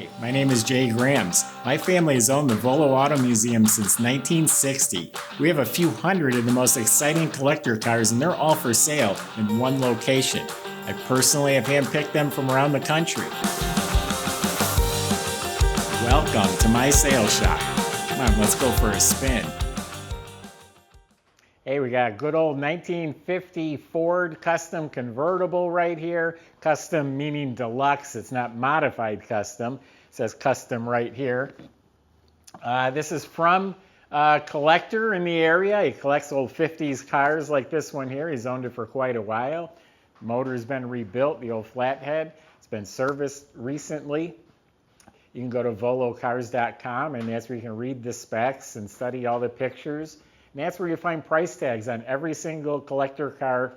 Hi, my name is Jay Grams. My family has owned the Volo Auto Museum since 1960. We have a few hundred of the most exciting collector cars, and they're all for sale in one location. I personally have handpicked them from around the country. Welcome to my sales shop. Come on, let's go for a spin. Hey, we got a good old 1950 Ford custom convertible right here. Custom meaning deluxe. It's not modified custom. It says custom right here. This is from a collector in the area. He collects old 50s cars like this one here. He's owned it for quite a while. The motor's been rebuilt, the old Flathead. It's been serviced recently. You can go to volocars.com, and that's where you can read the specs and study all the pictures. And that's where you find price tags on every single collector car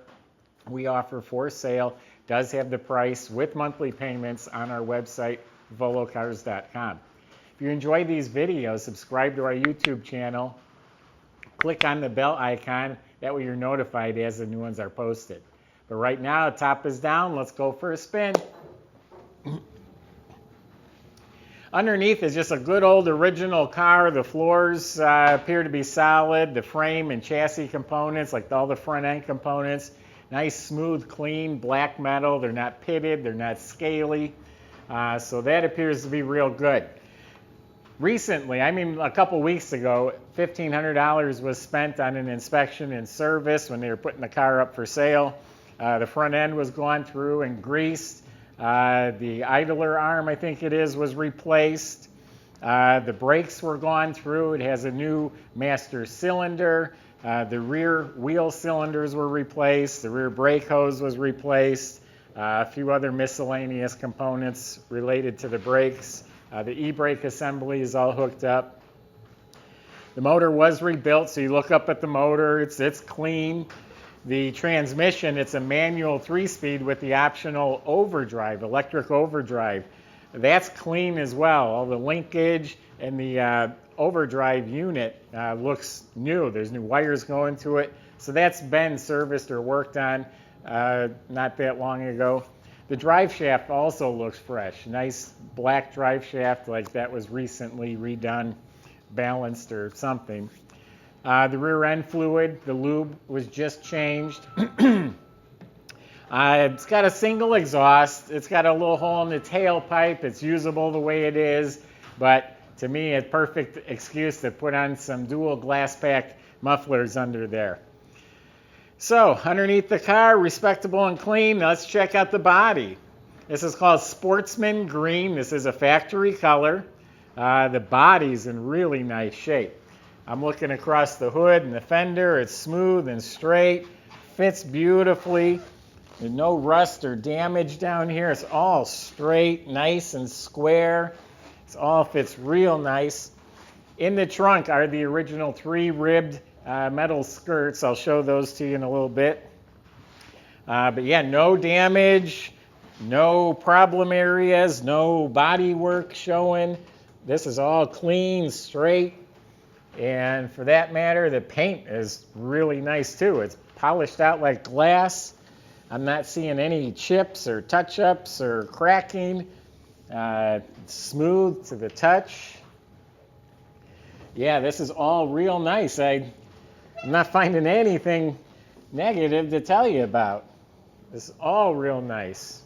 we offer for sale. Does have the price with monthly payments on our website, volocars.com. If you enjoy these videos, subscribe to our YouTube channel. Click on the bell icon. That way you're notified as the new ones are posted. But right now, the top is down. Let's go for a spin. Underneath is just a good old original car. The floors appear to be solid. The frame and chassis components, like all the front end components, nice, smooth, clean, black metal. They're not pitted. They're not scaly. So that appears to be real good. Recently, I mean a couple weeks ago, $1,500 was spent on an inspection and service when they were putting the car up for sale. The front end was gone through and greased. The idler arm, I think it is, was replaced. The brakes were gone through. It has a new master cylinder. The rear wheel cylinders were replaced. The rear brake hose was replaced. A few other miscellaneous components related to the brakes. The e-brake assembly is all hooked up. The motor was rebuilt, so you look up at the motor. It's clean. The transmission, it's a manual 3-speed with the optional overdrive, electric overdrive. That's clean as well. All the linkage and the overdrive unit looks new. There's new wires going to it. So that's been serviced or worked on not that long ago. The drive shaft also looks fresh. Nice black drive shaft, like that was recently redone, balanced or something. The rear end fluid, the lube was just changed. It's got a single exhaust. It's got a little hole in the tailpipe. It's usable the way it is, but to me, a perfect excuse to put on some dual glass pack mufflers under there. So, underneath the car, respectable and clean. Now let's check out the body. This is called Sportsman Green. This is a factory color. The body's in really nice shape. I'm looking across the hood and the fender. It's smooth and straight, fits beautifully. There's no rust or damage down here. It's all straight, nice and square. It all fits real nice. In the trunk are the original 3-ribbed metal skirts. I'll show those to you in a little bit. But yeah, no damage, no problem areas, no body work showing. This is all clean, straight. And for that matter, the paint is really nice too. It's polished out like glass. I'm not seeing any chips or touch-ups or cracking. Smooth to the touch. Yeah, this is all real nice. I'm not finding anything negative to tell you about. This is all real nice.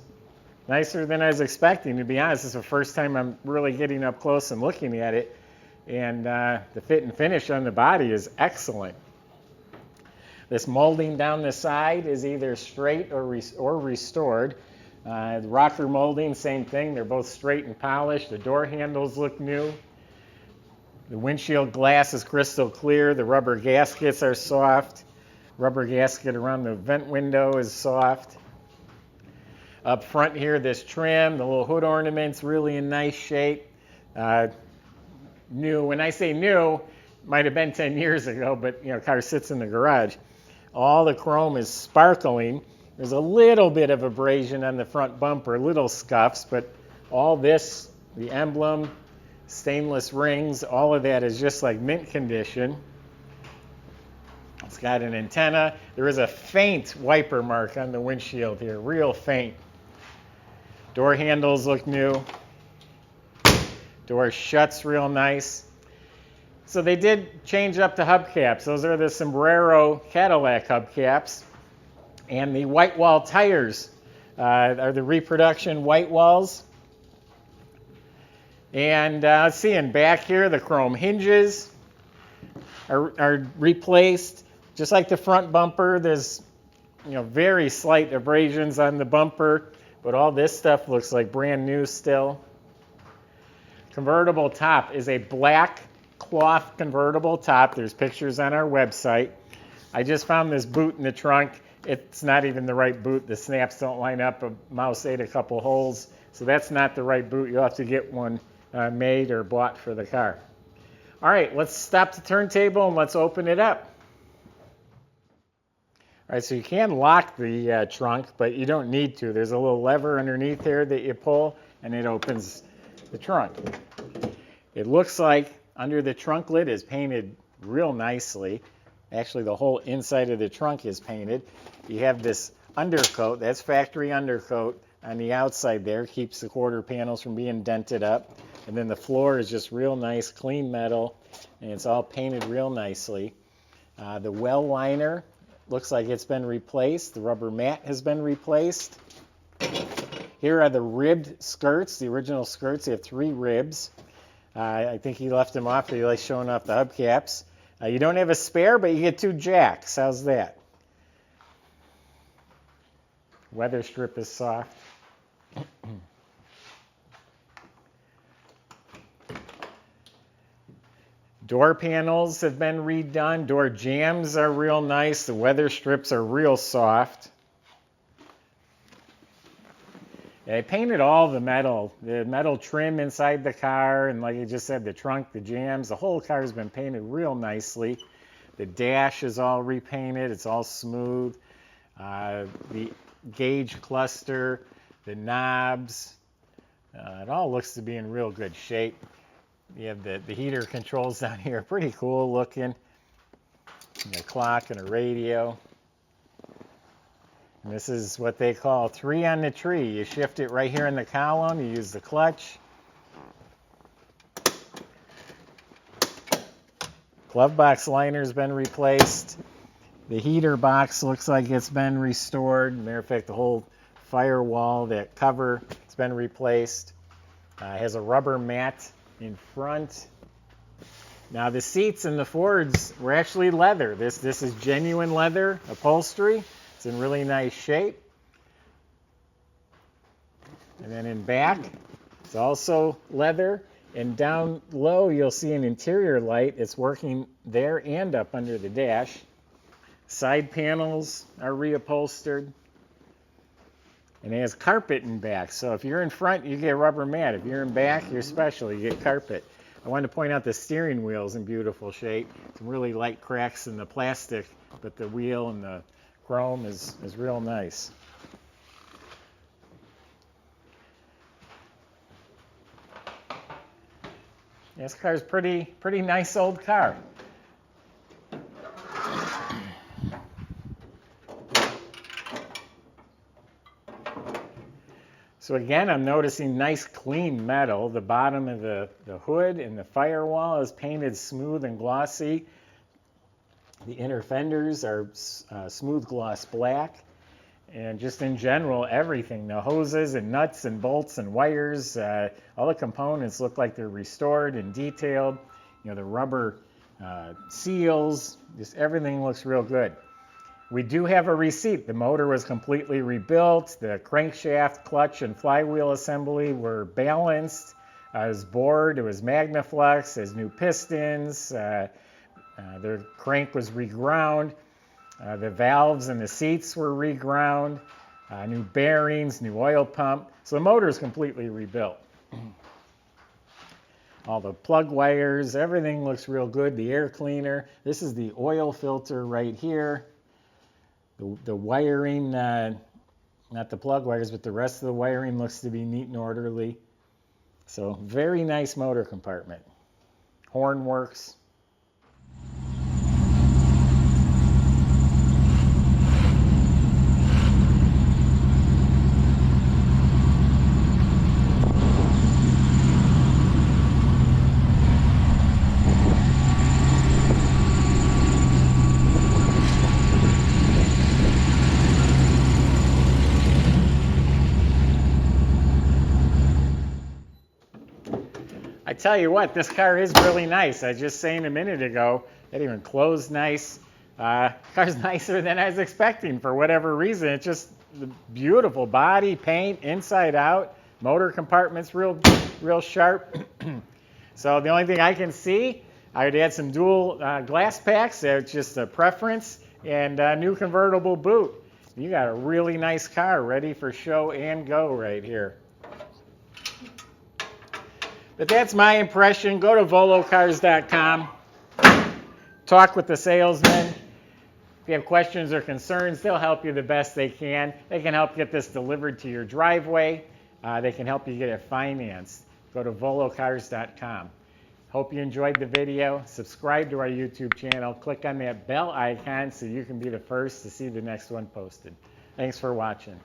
Nicer than I was expecting, to be honest. This is the first time I'm really getting up close and looking at it. And the fit and finish on the body is excellent. This molding down the side is either straight or restored. The rocker molding, same thing. They're both straight and polished. The door handles look new. The windshield glass is crystal clear. The rubber gaskets are soft. Rubber gasket around the vent window is soft. Up front here, this trim, the little hood ornaments, really in nice shape. New. When I say new, might have been 10 years ago, but car sits in the garage. All the chrome is sparkling. There's a little bit of abrasion on the front bumper, little scuffs, but all this, the emblem, stainless rings, all of that is just like mint condition. It's got an antenna. There is a faint wiper mark on the windshield here, real faint. Door handles look new. Door shuts real nice. So they did change up the hubcaps. Those are the Sombrero Cadillac hubcaps. And the white wall tires are the reproduction white walls. And let's see, in back here, the chrome hinges are replaced. Just like the front bumper, there's very slight abrasions on the bumper, but all this stuff looks like brand new still. Convertible top is a black cloth convertible top. There's pictures on our website. I just found this boot in the trunk. It's not even the right boot. The snaps don't line up. A mouse ate a couple holes, so that's not the right boot. You'll have to get one made or bought for the car. All right, let's stop the turntable and let's open it up. All right, so you can lock the trunk, but you don't need to. There's a little lever underneath here that you pull, and it opens the trunk. It looks like under the trunk lid is painted real nicely. Actually, the whole inside of the trunk is painted. You have this undercoat, that's factory undercoat on the outside there, keeps the quarter panels from being dented up. And then the floor is just real nice, clean metal, and it's all painted real nicely. The well liner looks like it's been replaced. The rubber mat has been replaced. Here are the ribbed skirts, the original skirts. They have 3 ribs. I think he left them off, but he likes showing off the hubcaps. You don't have a spare, but you get 2 jacks. How's that? Weatherstrip is soft. Door panels have been redone. Door jambs are real nice. The Weatherstrips are real soft. I painted all the metal trim inside the car, and like I just said, the trunk, the jambs, the whole car has been painted real nicely. The dash is all repainted. It's all smooth. The gauge cluster, the knobs, it all looks to be in real good shape. You have the heater controls down here, pretty cool looking. And a clock and a radio. And this is what they call 3 on the tree. You shift it right here in the column, you use the clutch. Glove box liner's been replaced. The heater box looks like it's been restored. Matter of fact, the whole firewall, that cover, it's been replaced. It has a rubber mat in front. Now the seats in the Fords were actually leather. This is genuine leather upholstery. It's in really nice shape. And then in back, it's also leather. And down low, you'll see an interior light. It's working there and up under the dash. Side panels are reupholstered. And it has carpet in back. So if you're in front, you get rubber mat. If you're in back, you're special. You get carpet. I wanted to point out the steering wheel's in beautiful shape. Some really light cracks in the plastic, but the wheel and the chrome is real nice. This car's pretty nice old car. So again, I'm noticing nice clean metal. The bottom of the hood and the firewall is painted smooth and glossy. The inner fenders are smooth gloss black. And just in general, everything, the hoses and nuts and bolts and wires, all the components look like they're restored and detailed. You know, the rubber seals, just everything looks real good. We do have a receipt. The motor was completely rebuilt. The crankshaft, clutch, and flywheel assembly were balanced. It was bored. It was Magnaflex. It has new pistons. The crank was reground. The valves and the seats were reground. New bearings, new oil pump. So the motor is completely rebuilt. All the plug wires, everything looks real good. The air cleaner. This is the oil filter right here. The wiring, not the plug wires, but the rest of the wiring looks to be neat and orderly. So very nice motor compartment. Horn works. I tell you what, this car is really nice. I was just saying a minute ago, it even closed nice. Car's nicer than I was expecting for whatever reason. It's just the beautiful body, paint, inside out, motor compartments real sharp. So the only thing I can see, I would add some dual glass packs. It's just a preference, and a new convertible boot. You got a really nice car ready for show and go right here. But that's my impression. Go to volocars.com. Talk with the salesman. If you have questions or concerns, they'll help you the best they can. They can help get this delivered to your driveway. They can help you get it financed. Go to volocars.com. Hope you enjoyed the video. Subscribe to our YouTube channel. Click on that bell icon so you can be the first to see the next one posted. Thanks for watching.